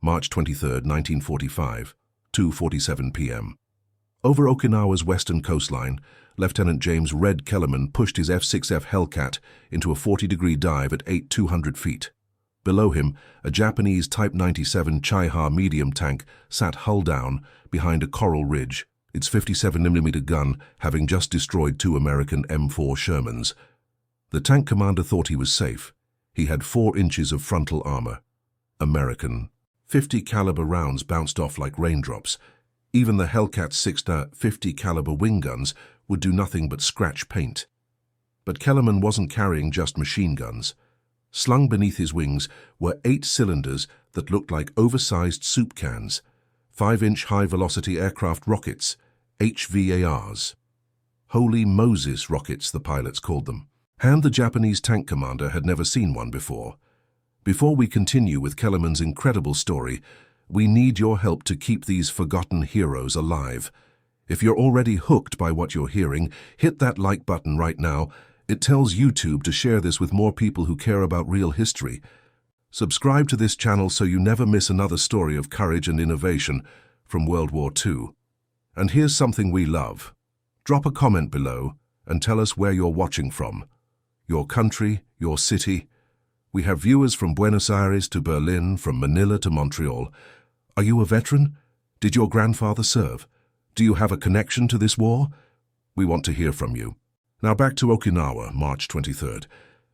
March 23, 1945, 2:47 p.m. Over Okinawa's western coastline, Lieutenant James "Red" Kellerman pushed his F-6F Hellcat into a 40-degree dive at 200 feet. Below him, a Japanese Type 97 Chaiha medium tank sat hull down behind a coral ridge, its 57mm gun having just destroyed 2 American M4 Shermans. The tank commander thought he was safe. He had 4 inches of frontal armor. American. 50 caliber rounds bounced off like raindrops. Even the Hellcat's 6.50 caliber wing guns would do nothing but scratch paint. But Kellerman wasn't carrying just machine guns. Slung beneath his wings were 8 cylinders that looked like oversized soup cans, 5-inch high-velocity aircraft rockets, HVARs. Holy Moses rockets, the pilots called them. And the Japanese tank commander had never seen one before. Before we continue with Kellerman's incredible story, we need your help to keep these forgotten heroes alive. If you're already hooked by what you're hearing, hit that like button right now. It tells YouTube to share this with more people who care about real history. Subscribe to this channel so you never miss another story of courage and innovation from World War II. And here's something we love. Drop a comment below and tell us where you're watching from. Your country, your city. We have viewers from Buenos Aires to Berlin, from Manila to Montreal. Are you a veteran? Did your grandfather serve? Do you have a connection to this war? We want to hear from you. Now back to Okinawa, March 23rd,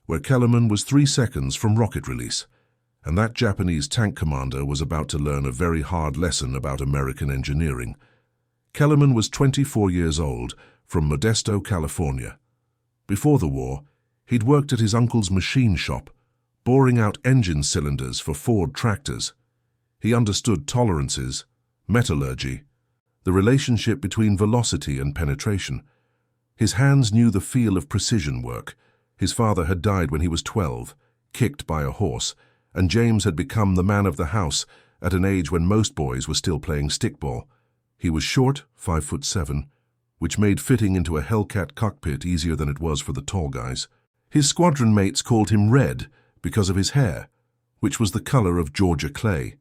where Kellerman was 3 seconds from rocket release. And that Japanese tank commander was about to learn a very hard lesson about American engineering. Kellerman was 24 years old, from Modesto, California. Before the war, he'd worked at his uncle's machine shop, boring out engine cylinders for Ford tractors. He understood tolerances, metallurgy, the relationship between velocity and penetration. His hands knew the feel of precision work. His father had died when he was 12, kicked by a horse, and James had become the man of the house at an age when most boys were still playing stickball. He was short, 5'7", which made fitting into a Hellcat cockpit easier than it was for the tall guys. His squadron mates called him Red because of his hair, which was the color of Georgia clay.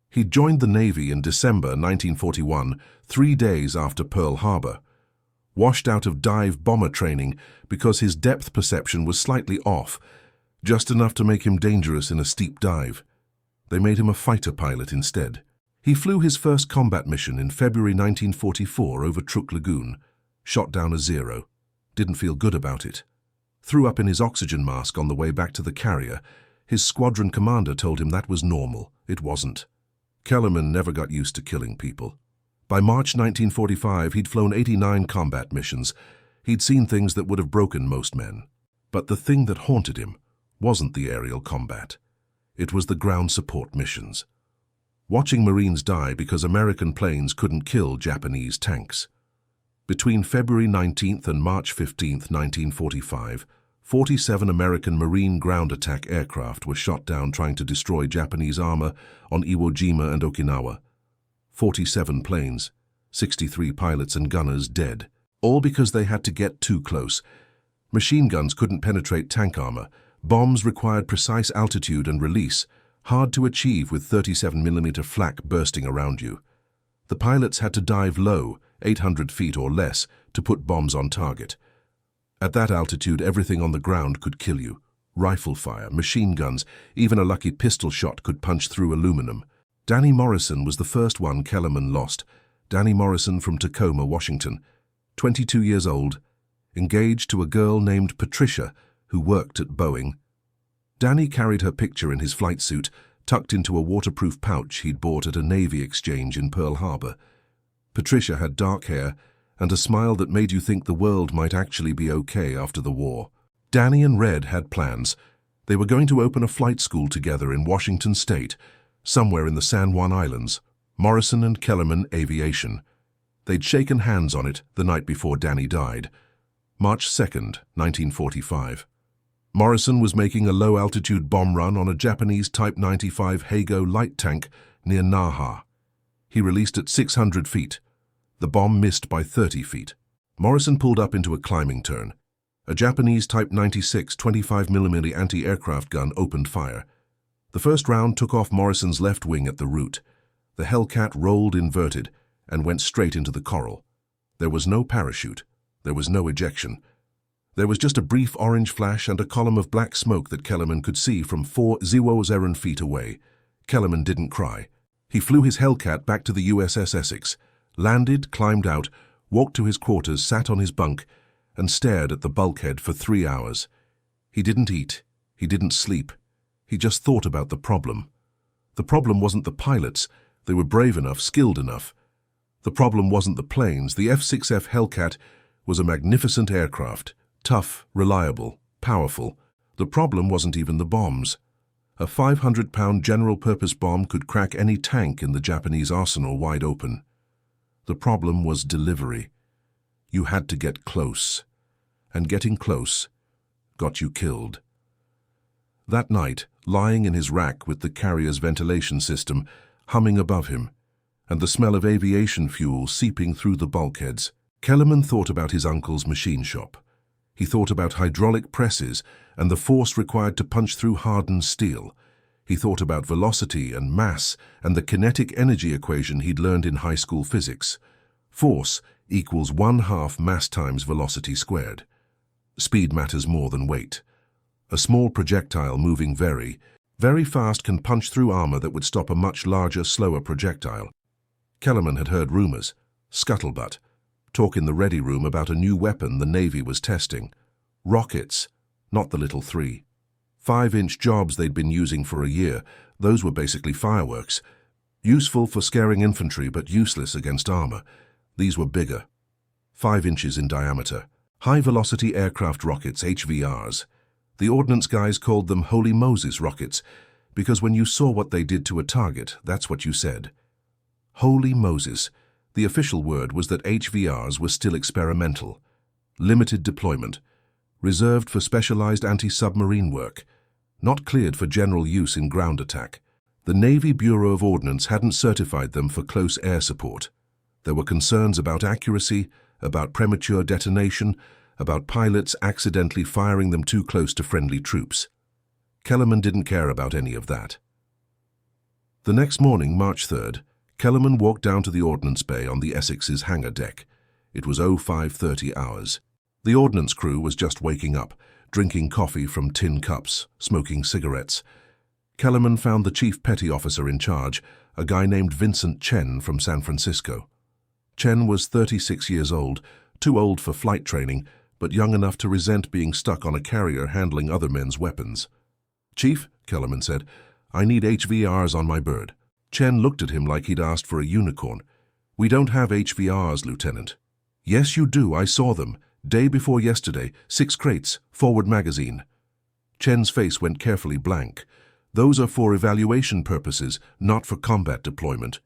He joined the Navy in December 1941, 3 days after Pearl Harbor, washed out of dive bomber training because his depth perception was slightly off, just enough to make him dangerous in a steep dive. They made him a fighter pilot instead. He flew his first combat mission in February 1944 over Truk Lagoon, shot down a Zero, didn't feel good about it. Threw up in his oxygen mask on the way back to the carrier. His squadron commander told him that was normal. It wasn't. Kellerman never got used to killing people. By March 1945, he'd flown 89 combat missions. He'd seen things that would have broken most men. But the thing that haunted him wasn't the aerial combat. It was the ground support missions. Watching Marines die because American planes couldn't kill Japanese tanks. Between February 19th and March 15th, 1945, 47 American Marine ground attack aircraft were shot down trying to destroy Japanese armor on Iwo Jima and Okinawa. 47 planes, 63 pilots and gunners dead, all because they had to get too close. Machine guns couldn't penetrate tank armor. Bombs required precise altitude and release, hard to achieve with 37mm flak bursting around you. The pilots had to dive low, 800 feet or less, to put bombs on target. At that altitude, everything on the ground could kill you. Rifle fire, machine guns, even a lucky pistol shot could punch through aluminum. Danny Morrison was the first one Kellerman lost. Danny Morrison from Tacoma, Washington, 22 years old, engaged to a girl named Patricia, who worked at Boeing. Danny carried her picture in his flight suit, tucked into a waterproof pouch he'd bought at a Navy exchange in Pearl Harbor. Patricia had dark hair and a smile that made you think the world might actually be okay after the war. Danny and Red had plans. They were going to open a flight school together in Washington State, somewhere in the San Juan Islands, Morrison and Kellerman Aviation. They'd shaken hands on it the night before Danny died. March 2nd, 1945. Morrison was making a low-altitude bomb run on a Japanese Type 95 Hago light tank near Naha. He released at 600 feet. The bomb missed by 30 feet. Morrison pulled up into a climbing turn. A Japanese Type 96 25mm anti-aircraft gun opened fire. The first round took off Morrison's left wing at the root. The Hellcat rolled inverted and went straight into the coral. There was no parachute. There was no ejection. There was just a brief orange flash and a column of black smoke that Kellerman could see from 4,000 feet away. Kellerman didn't cry. He flew his Hellcat back to the USS Essex, landed, climbed out, walked to his quarters, sat on his bunk, and stared at the bulkhead for 3 hours. He didn't eat. He didn't sleep. He just thought about the problem. The problem wasn't the pilots. They were brave enough, skilled enough. The problem wasn't the planes. The F-6F Hellcat was a magnificent aircraft, tough, reliable, powerful. The problem wasn't even the bombs. A 500-pound general-purpose bomb could crack any tank in the Japanese arsenal wide open. The problem was delivery. You had to get close. And getting close got you killed. That night, lying in his rack with the carrier's ventilation system humming above him, and the smell of aviation fuel seeping through the bulkheads, Kellerman thought about his uncle's machine shop. He thought about hydraulic presses and the force required to punch through hardened steel. He thought about velocity and mass and the kinetic energy equation he'd learned in high school physics. Force equals 1/2 mass times velocity squared. Speed matters more than weight. A small projectile moving very, very fast can punch through armor that would stop a much larger, slower projectile. Kellerman had heard rumors, scuttlebutt, talk in the ready room about a new weapon the Navy was testing. Rockets, not the little 3. 5-inch jobs they'd been using for a year. Those were basically fireworks. Useful for scaring infantry, but useless against armor. These were bigger. 5 inches in diameter. High-velocity aircraft rockets, HVRs. The ordnance guys called them Holy Moses rockets, because when you saw what they did to a target, that's what you said. Holy Moses. The official word was that HVRs were still experimental. Limited deployment. Reserved for specialized anti-submarine work. Not cleared for general use in ground attack. The Navy Bureau of Ordnance hadn't certified them for close air support. There were concerns about accuracy, about premature detonation, about pilots accidentally firing them too close to friendly troops. Kellerman didn't care about any of that. The next morning, March 3rd, Kellerman walked down to the ordnance bay on the Essex's hangar deck. It was 05:30 hours. The ordnance crew was just waking up, drinking coffee from tin cups, smoking cigarettes. Kellerman found the chief petty officer in charge, a guy named Vincent Chen from San Francisco. Chen was 36 years old, too old for flight training, but young enough to resent being stuck on a carrier handling other men's weapons. "Chief," Kellerman said, "I need HVRs on my bird." Chen looked at him like he'd asked for a unicorn. "We don't have HVRs, Lieutenant." "Yes, you do. I saw them. Day before yesterday, 6 crates, forward magazine." Chen's face went carefully blank. "Those are for evaluation purposes, not for combat deployment."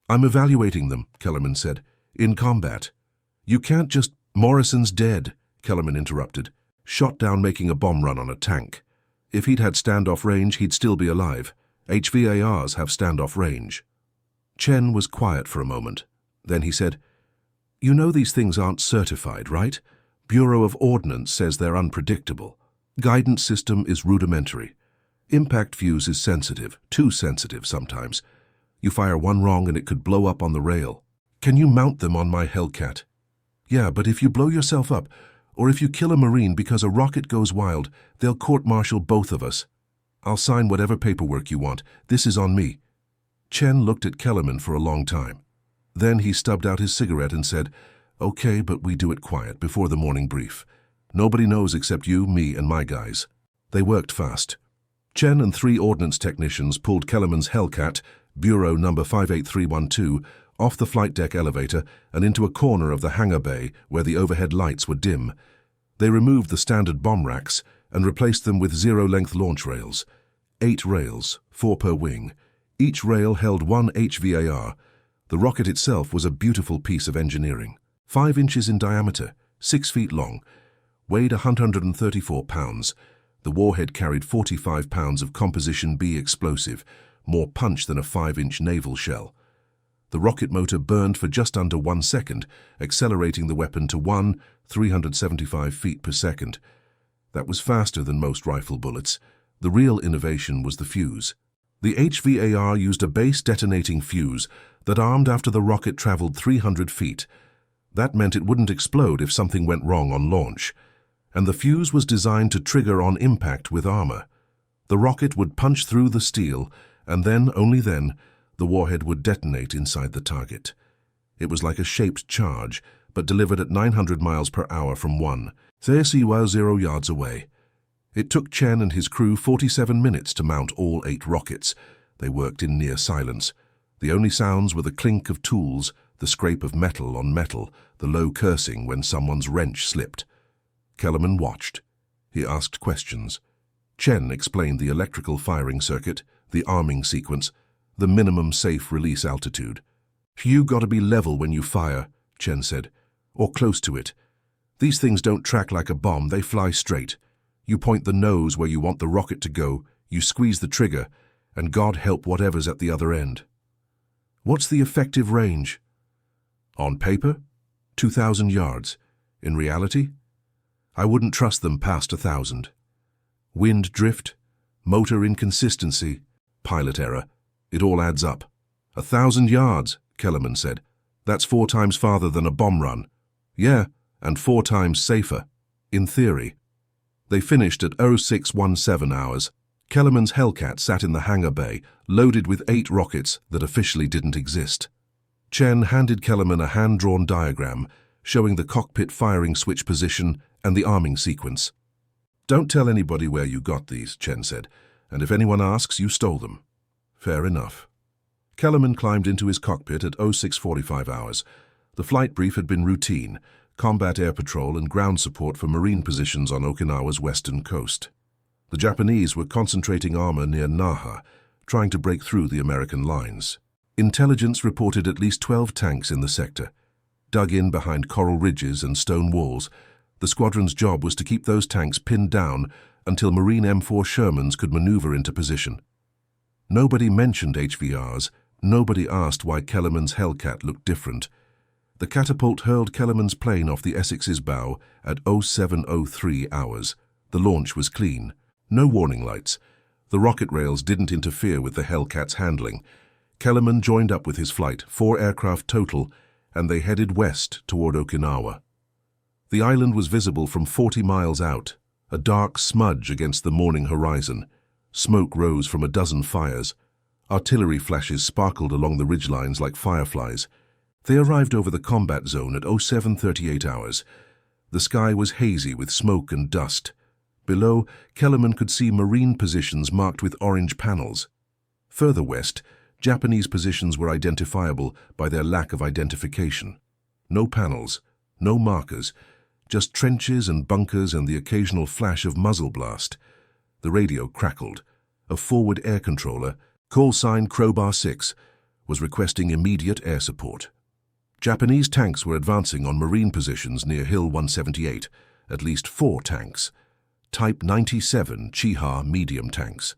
"I'm evaluating them," Kellerman said. "In combat." "You can't just—" "Morrison's dead," Kellerman interrupted. "Shot down making a bomb run on a tank. If he'd had standoff range, he'd still be alive. HVARs have standoff range." Chen was quiet for a moment. Then he said, "You know these things aren't certified, right? Bureau of Ordnance says they're unpredictable. Guidance system is rudimentary. Impact fuse is sensitive, too sensitive sometimes. You fire one wrong and it could blow up on the rail. Can you mount them on my Hellcat?" "Yeah, but if you blow yourself up, or if you kill a Marine because a rocket goes wild, they'll court-martial both of us. I'll sign whatever paperwork you want. This is on me." Chen looked at Kellerman for a long time. Then he stubbed out his cigarette and said, "Okay, but we do it quiet, before the morning brief. Nobody knows except you, me, and my guys." They worked fast. Chen and 3 ordnance technicians pulled Kellerman's Hellcat, Bureau number 58312, off the flight deck elevator and into a corner of the hangar bay where the overhead lights were dim. They removed the standard bomb racks and replaced them with zero-length launch rails. 8 rails, 4 per wing. Each rail held 1 HVAR. The rocket itself was a beautiful piece of engineering. 5 inches in diameter, 6 feet long, weighed 134 pounds. The warhead carried 45 pounds of Composition B explosive, more punch than a 5-inch naval shell. The rocket motor burned for just under 1 second, accelerating the weapon to 375 feet per second. That was faster than most rifle bullets. The real innovation was the fuse. The HVAR used a base detonating fuse that armed after the rocket traveled 300 feet. That meant it wouldn't explode if something went wrong on launch. And the fuse was designed to trigger on impact with armor. The rocket would punch through the steel, and then, only then, the warhead would detonate inside the target. It was like a shaped charge, but delivered at 900 miles per hour from 0 yards away. It took Chen and his crew 47 minutes to mount all 8 rockets. They worked in near silence. The only sounds were the clink of tools, the scrape of metal on metal, the low cursing when someone's wrench slipped. Kellerman watched. He asked questions. Chen explained the electrical firing circuit, the arming sequence, the minimum safe release altitude. "You gotta be level when you fire," Chen said, "or close to it. These things don't track like a bomb, they fly straight. You point the nose where you want the rocket to go, you squeeze the trigger, and God help whatever's at the other end." "What's the effective range?" "On paper, 2,000 yards. In reality, I wouldn't trust them past 1,000. Wind drift, motor inconsistency, pilot error. It all adds up." 1,000 yards, Kellerman said. "That's 4 times farther than a bomb run." "Yeah, and 4 times safer. In theory." They finished at 0617 hours. Kellerman's Hellcat sat in the hangar bay, loaded with 8 rockets that officially didn't exist. Chen handed Kellerman a hand-drawn diagram showing the cockpit firing switch position and the arming sequence. "Don't tell anybody where you got these," Chen said, "and if anyone asks, you stole them." "Fair enough." Kellerman climbed into his cockpit at 0645 hours. The flight brief had been routine: combat air patrol and ground support for Marine positions on Okinawa's western coast. The Japanese were concentrating armor near Naha, trying to break through the American lines. Intelligence reported at least 12 tanks in the sector. Dug in behind coral ridges and stone walls, the squadron's job was to keep those tanks pinned down until Marine M4 Shermans could maneuver into position. Nobody mentioned HVRs, nobody asked why Kellerman's Hellcat looked different. The catapult hurled Kellerman's plane off the Essex's bow at 0703 hours. The launch was clean. No warning lights. The rocket rails didn't interfere with the Hellcat's handling. Kellerman joined up with his flight, 4 aircraft total, and they headed west toward Okinawa. The island was visible from 40 miles out, a dark smudge against the morning horizon. Smoke rose from a dozen fires. Artillery flashes sparkled along the ridgelines like fireflies. They arrived over the combat zone at 0738 hours. The sky was hazy with smoke and dust. Below, Kellerman could see Marine positions marked with orange panels. Further west, Japanese positions were identifiable by their lack of identification. No panels, no markers, just trenches and bunkers and the occasional flash of muzzle blast. The radio crackled. A forward air controller, call sign Crowbar 6, was requesting immediate air support. Japanese tanks were advancing on Marine positions near Hill 178, at least 4 tanks. Type 97 Chiha medium tanks.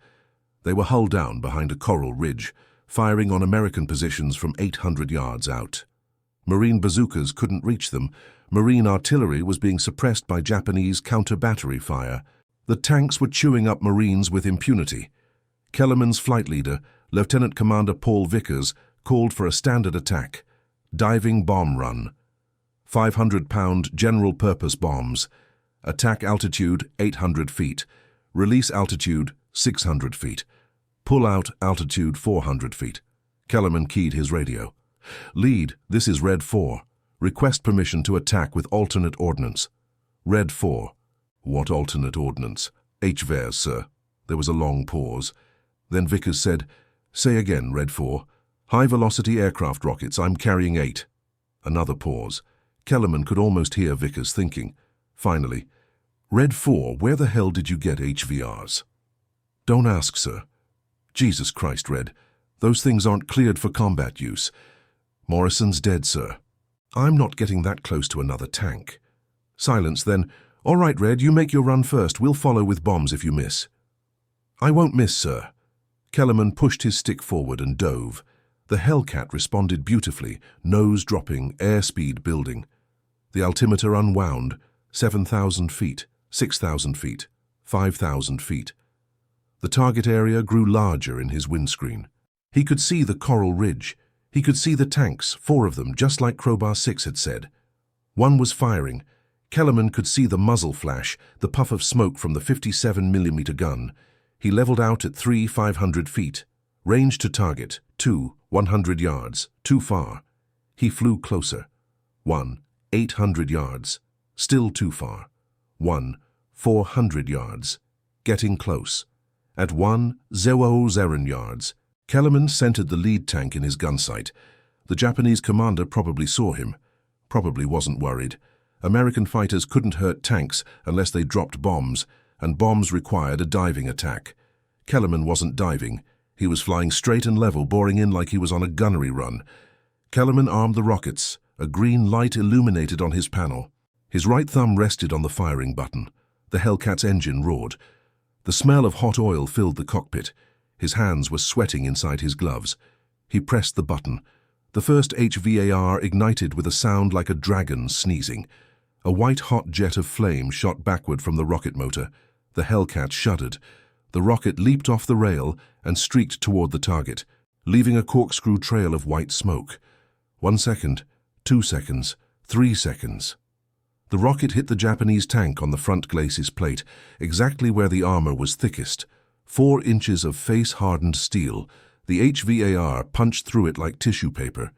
They were hull down behind a coral ridge, firing on American positions from 800 yards out. Marine bazookas couldn't reach them. Marine artillery was being suppressed by Japanese counter-battery fire. The tanks were chewing up Marines with impunity. Kellerman's flight leader, Lieutenant Commander Paul Vickers, called for a standard attack. Diving bomb run. 500-pound general-purpose bombs. Attack altitude 800 feet. Release altitude 600 feet. Pull-out altitude 400 feet. Kellerman keyed his radio. "Lead, this is Red 4. Request permission to attack with alternate ordnance." Red 4. "What alternate ordnance?" "HVARs, sir." There was a long pause. Then Vickers said, "Say again, Red 4. High-velocity aircraft rockets, I'm carrying 8. Another pause. Kellerman could almost hear Vickers thinking. Finally, "Red 4, where the hell did you get HVRs?" "Don't ask, sir." "Jesus Christ, Red. Those things aren't cleared for combat use." "Morrison's dead, sir." "I'm not getting that close to another tank." Silence, then, "All right, Red, you make your run first. We'll follow with bombs if you miss." "I won't miss, sir." Kellerman pushed his stick forward and dove. The Hellcat responded beautifully, nose dropping, airspeed building. The altimeter unwound, 7,000 feet, 6,000 feet, 5,000 feet. The target area grew larger in his windscreen. He could see the coral ridge. He could see the tanks, 4 of them, just like Crowbar 6 had said. One was firing. Kellerman could see the muzzle flash, the puff of smoke from the 57mm gun. He leveled out at 500 feet. Range to target, 100 yards, too far. He flew closer. 800 yards, still too far. 400 yards, getting close. At 000 yards, Kellerman centered the lead tank in his gun sight. The Japanese commander probably saw him, probably wasn't worried. American fighters couldn't hurt tanks unless they dropped bombs, and bombs required a diving attack. Kellerman wasn't diving. He was flying straight and level, boring in like he was on a gunnery run. Kellerman armed the rockets. A green light illuminated on his panel. His right thumb rested on the firing button. The Hellcat's engine roared. The smell of hot oil filled the cockpit. His hands were sweating inside his gloves. He pressed the button. The first HVAR ignited with a sound like a dragon sneezing. A white-hot jet of flame shot backward from the rocket motor. The Hellcat shuddered. The rocket leaped off the rail and streaked toward the target, leaving a corkscrew trail of white smoke. 1 second, 2 seconds, 3 seconds. The rocket hit the Japanese tank on the front glacis plate, exactly where the armor was thickest. 4 inches of face-hardened steel. The HVAR punched through it like tissue paper.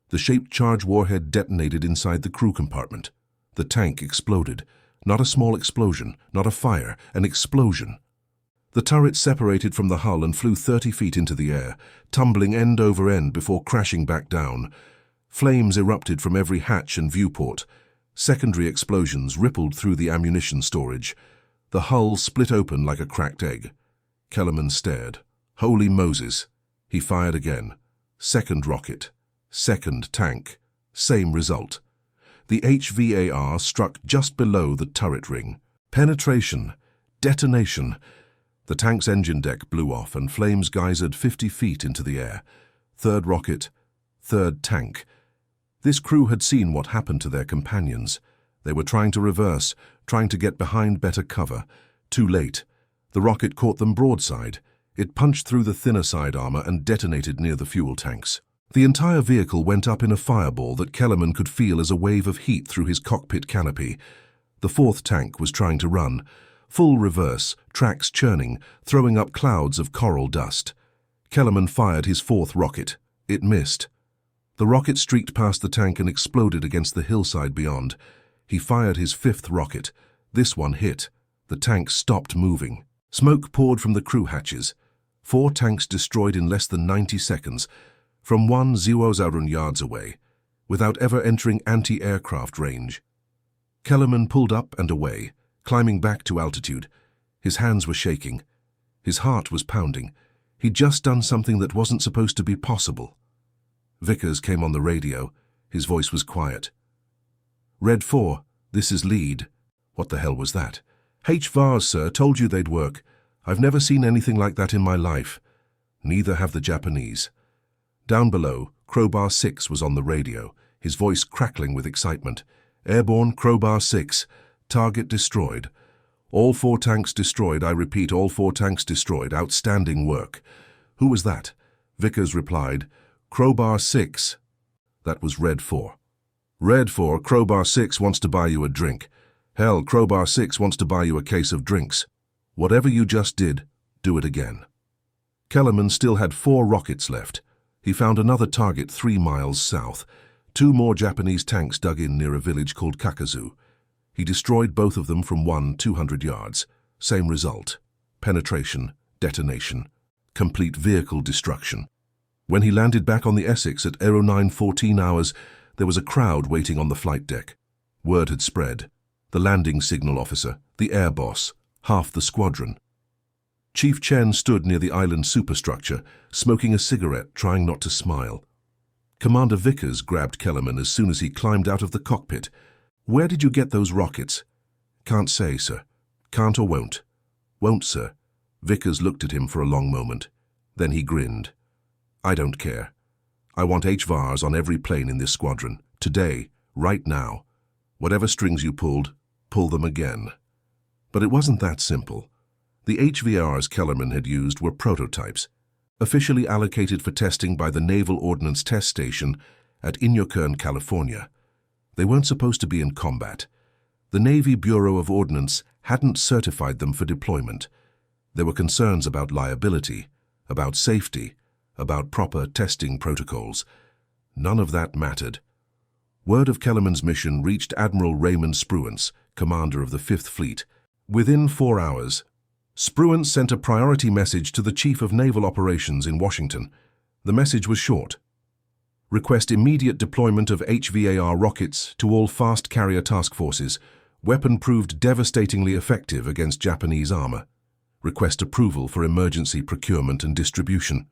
The shaped charge warhead detonated inside the crew compartment. The tank exploded. Not a small explosion, not a fire, an explosion. The turret separated from the hull and flew 30 feet into the air, tumbling end over end before crashing back down. Flames erupted from every hatch and viewport. Secondary explosions rippled through the ammunition storage. The hull split open like a cracked egg. Kellerman stared. Holy Moses! He fired again. Second rocket. Second tank. Same result. The HVAR struck just below the turret ring. Penetration. Detonation. The tank's engine deck blew off and flames geysered 50 feet into the air. Third rocket. Third tank. This crew had seen what happened to their companions. They were trying to reverse, trying to get behind better cover. Too late. The rocket caught them broadside. It punched through the thinner side armor and detonated near the fuel tanks. The entire vehicle went up in a fireball that Kellerman could feel as a wave of heat through his cockpit canopy. The fourth tank was trying to run. Full reverse, tracks churning, throwing up clouds of coral dust. Kellerman fired his fourth rocket. It missed. The rocket streaked past the tank and exploded against the hillside beyond. He fired his fifth rocket. This one hit. The tank stopped moving. Smoke poured from the crew hatches. 4 tanks destroyed in less than 90 seconds, from 1,000 yards away, without ever entering anti-aircraft range. Kellerman pulled up and away, climbing back to altitude. His hands were shaking. His heart was pounding. He'd just done something that wasn't supposed to be possible. Vickers came on the radio. His voice was quiet. "Red 4, this is lead." What the hell was that? "HVARs, sir, told you they'd work. I've never seen anything like that in my life." Neither have the Japanese. Down below, Crowbar 6 was on the radio, his voice crackling with excitement. "Airborne Crowbar 6. Target destroyed. All 4 tanks destroyed. I repeat, all 4 tanks destroyed. Outstanding work." Who was that? Vickers replied, "Crowbar 6. That was Red 4. "Red 4, Crowbar 6 wants to buy you a drink. Hell, Crowbar 6 wants to buy you a case of drinks. Whatever you just did, do it again." Kellerman still had 4 rockets left. He found another target 3 miles south. 2 more Japanese tanks dug in near a village called Kakazu. He destroyed both of them from 200 yards. Same result. Penetration, detonation, complete vehicle destruction. When he landed back on the Essex at 09:14 hours, there was a crowd waiting on the flight deck. Word had spread. The landing signal officer, the air boss, half the squadron. Chief Chen stood near the island superstructure, smoking a cigarette, trying not to smile. Commander Vickers grabbed Kellerman as soon as he climbed out of the cockpit. "Where did you get those rockets?" "Can't say, sir." "Can't or won't?" "Won't, sir." Vickers looked at him for a long moment. Then he grinned. "I don't care. I want HVARs on every plane in this squadron. Today, right now. Whatever strings you pulled, pull them again." But it wasn't that simple. The HVARs Kellerman had used were prototypes, officially allocated for testing by the Naval Ordnance Test Station at Inyokern, California. They weren't supposed to be in combat. The Navy Bureau of Ordnance hadn't certified them for deployment. There were concerns about liability, about safety, about proper testing protocols. None of that mattered. Word of Kellerman's mission reached Admiral Raymond Spruance, commander of the Fifth Fleet. Within 4 hours, Spruance sent a priority message to the Chief of Naval Operations in Washington. The message was short. Request immediate deployment of HVAR rockets to all fast carrier task forces. Weapon proved devastatingly effective against Japanese armor. Request approval for emergency procurement and distribution.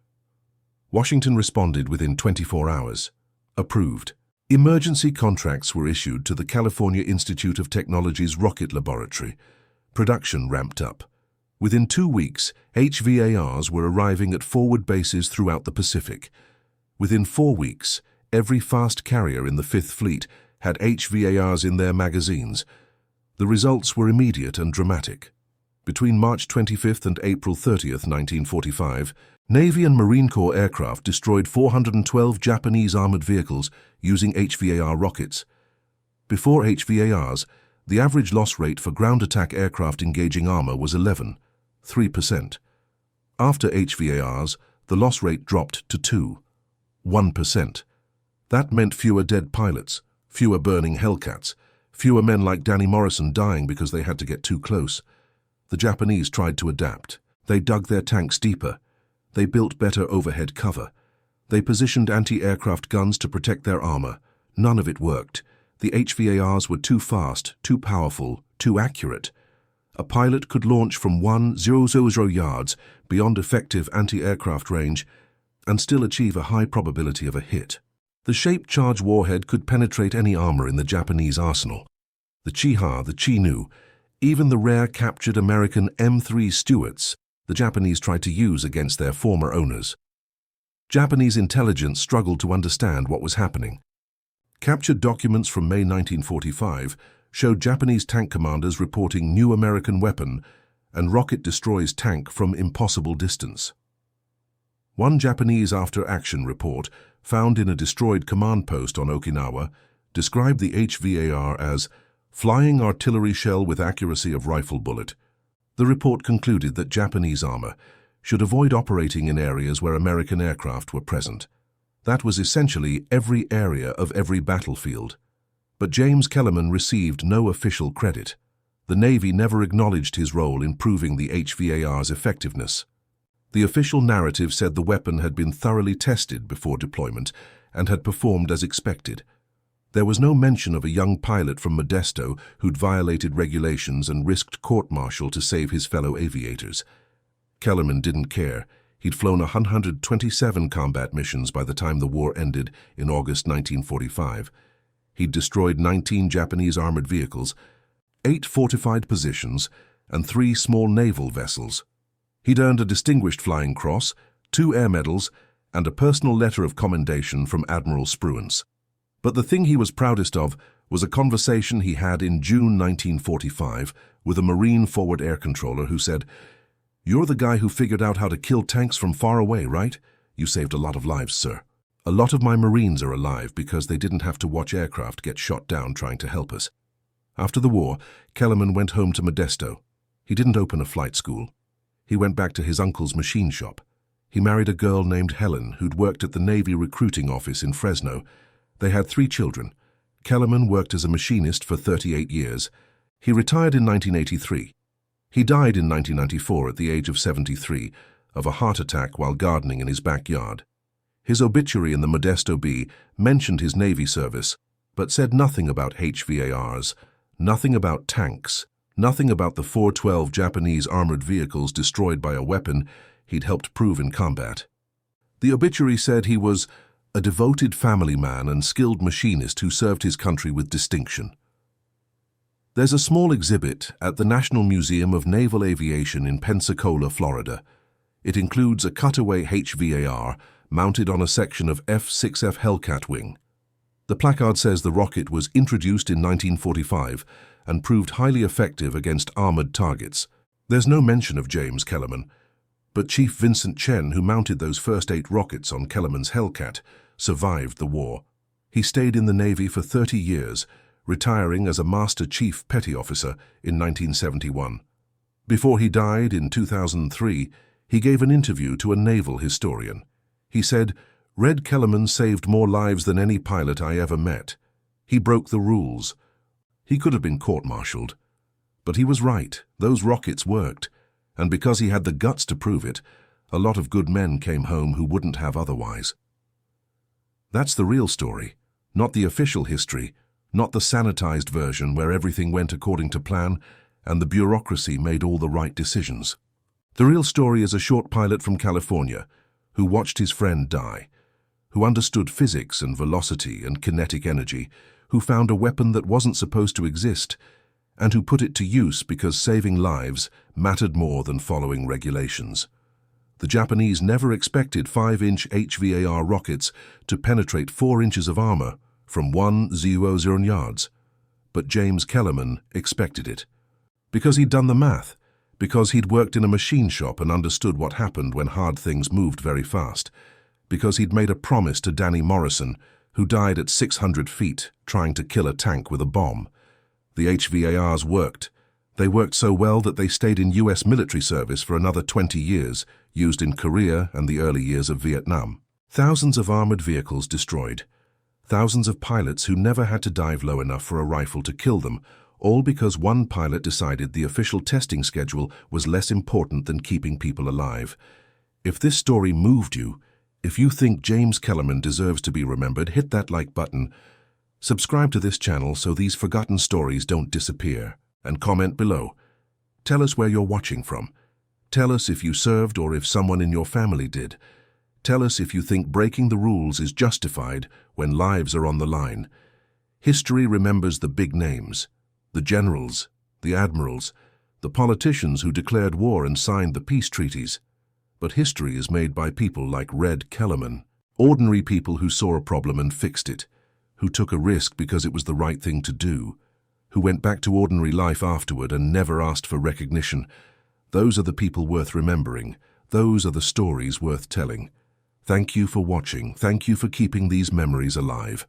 Washington responded within 24 hours. Approved. Emergency contracts were issued to the California Institute of Technology's rocket laboratory. Production ramped up. Within 2 weeks, HVARs were arriving at forward bases throughout the Pacific. Within 4 weeks, every fast carrier in the Fifth Fleet had HVARs in their magazines. The results were immediate and dramatic. Between March 25th and April 30th, 1945, Navy and Marine Corps aircraft destroyed 412 Japanese armored vehicles using HVAR rockets. Before HVARs, the average loss rate for ground attack aircraft engaging armor was 3%. After HVARs, the loss rate dropped to 1%. That meant fewer dead pilots, fewer burning Hellcats, fewer men like Danny Morrison dying because they had to get too close. The Japanese tried to adapt. They dug their tanks deeper. They built better overhead cover. They positioned anti-aircraft guns to protect their armor. None of it worked. The HVARs were too fast, too powerful, too accurate. A pilot could launch from 1,000 yards beyond effective anti-aircraft range and still achieve a high probability of a hit. The shaped charge warhead could penetrate any armor in the Japanese arsenal. The Chiha, the Chinu, even the rare captured American M3 Stuarts, the Japanese tried to use against their former owners. Japanese intelligence struggled to understand what was happening. Captured documents from May 1945 showed Japanese tank commanders reporting new American weapon and rocket destroys tank from impossible distance. One Japanese after-action report found in a destroyed command post on Okinawa described the HVAR as flying artillery shell with accuracy of rifle bullet. The report concluded that Japanese armor should avoid operating in areas where American aircraft were present. That was essentially every area of every battlefield. But James Kellerman received no official credit. The Navy never acknowledged his role in proving the HVAR's effectiveness. The official narrative said the weapon had been thoroughly tested before deployment and had performed as expected. There was no mention of a young pilot from Modesto who'd violated regulations and risked court-martial to save his fellow aviators. Kellerman didn't care. He'd flown 127 combat missions by the time the war ended in August 1945. He'd destroyed 19 Japanese armored vehicles, 8 fortified positions, and 3 small naval vessels. He'd earned a Distinguished Flying Cross, 2 air medals, and a personal letter of commendation from Admiral Spruance. But the thing he was proudest of was a conversation he had in June 1945 with a Marine forward air controller who said, "You're the guy who figured out how to kill tanks from far away, right? You saved a lot of lives, sir. A lot of my Marines are alive because they didn't have to watch aircraft get shot down trying to help us." After the war, Kellerman went home to Modesto. He didn't open a flight school. He went back to his uncle's machine shop. He married a girl named Helen who'd worked at the Navy recruiting office in Fresno. They had 3 children. Kellerman worked as a machinist for 38 years. He retired in 1983. He died in 1994 at the age of 73 of a heart attack while gardening in his backyard. His obituary in the Modesto Bee mentioned his Navy service, but said nothing about HVARs, nothing about tanks, nothing about the 412 Japanese armored vehicles destroyed by a weapon he'd helped prove in combat. The obituary said he was a devoted family man and skilled machinist who served his country with distinction. There's a small exhibit at the National Museum of Naval Aviation in Pensacola, Florida. It includes a cutaway HVAR mounted on a section of F-6F Hellcat wing. The placard says the rocket was introduced in 1945 and proved highly effective against armored targets. There's no mention of James Kellerman, but Chief Vincent Chen, who mounted those first 8 rockets on Kellerman's Hellcat, survived the war. He stayed in the Navy for 30 years, retiring as a Master Chief Petty Officer in 1971. Before he died in 2003, he gave an interview to a naval historian. He said, "Red Kellerman saved more lives than any pilot I ever met. He broke the rules. He could have been court-martialed. But he was right, those rockets worked, and because he had the guts to prove it, a lot of good men came home who wouldn't have otherwise." That's the real story, not the official history, not the sanitized version where everything went according to plan and the bureaucracy made all the right decisions. The real story is a short pilot from California who watched his friend die, who understood physics and velocity and kinetic energy, who found a weapon that wasn't supposed to exist, and who put it to use because saving lives mattered more than following regulations. The Japanese never expected 5-inch HVAR rockets to penetrate 4 inches of armor from 100 yards, but James Kellerman expected it. Because he'd done the math, because he'd worked in a machine shop and understood what happened when hard things moved very fast, because he'd made a promise to Danny Morrison, who died at 600 feet trying to kill a tank with a bomb. The HVARs worked. They worked so well that they stayed in US military service for another 20 years, used in Korea and the early years of Vietnam. Thousands of armored vehicles destroyed. Thousands of pilots who never had to dive low enough for a rifle to kill them, all because one pilot decided the official testing schedule was less important than keeping people alive. If this story moved you, if you think James Kellerman deserves to be remembered, hit that like button. Subscribe to this channel so these forgotten stories don't disappear. And comment below. Tell us where you're watching from. Tell us if you served or if someone in your family did. Tell us if you think breaking the rules is justified when lives are on the line. History remembers the big names, the generals, the admirals, the politicians who declared war and signed the peace treaties. But history is made by people like Red Kellerman, ordinary people who saw a problem and fixed it, who took a risk because it was the right thing to do, who went back to ordinary life afterward and never asked for recognition. Those are the people worth remembering. Those are the stories worth telling. Thank you for watching. Thank you for keeping these memories alive.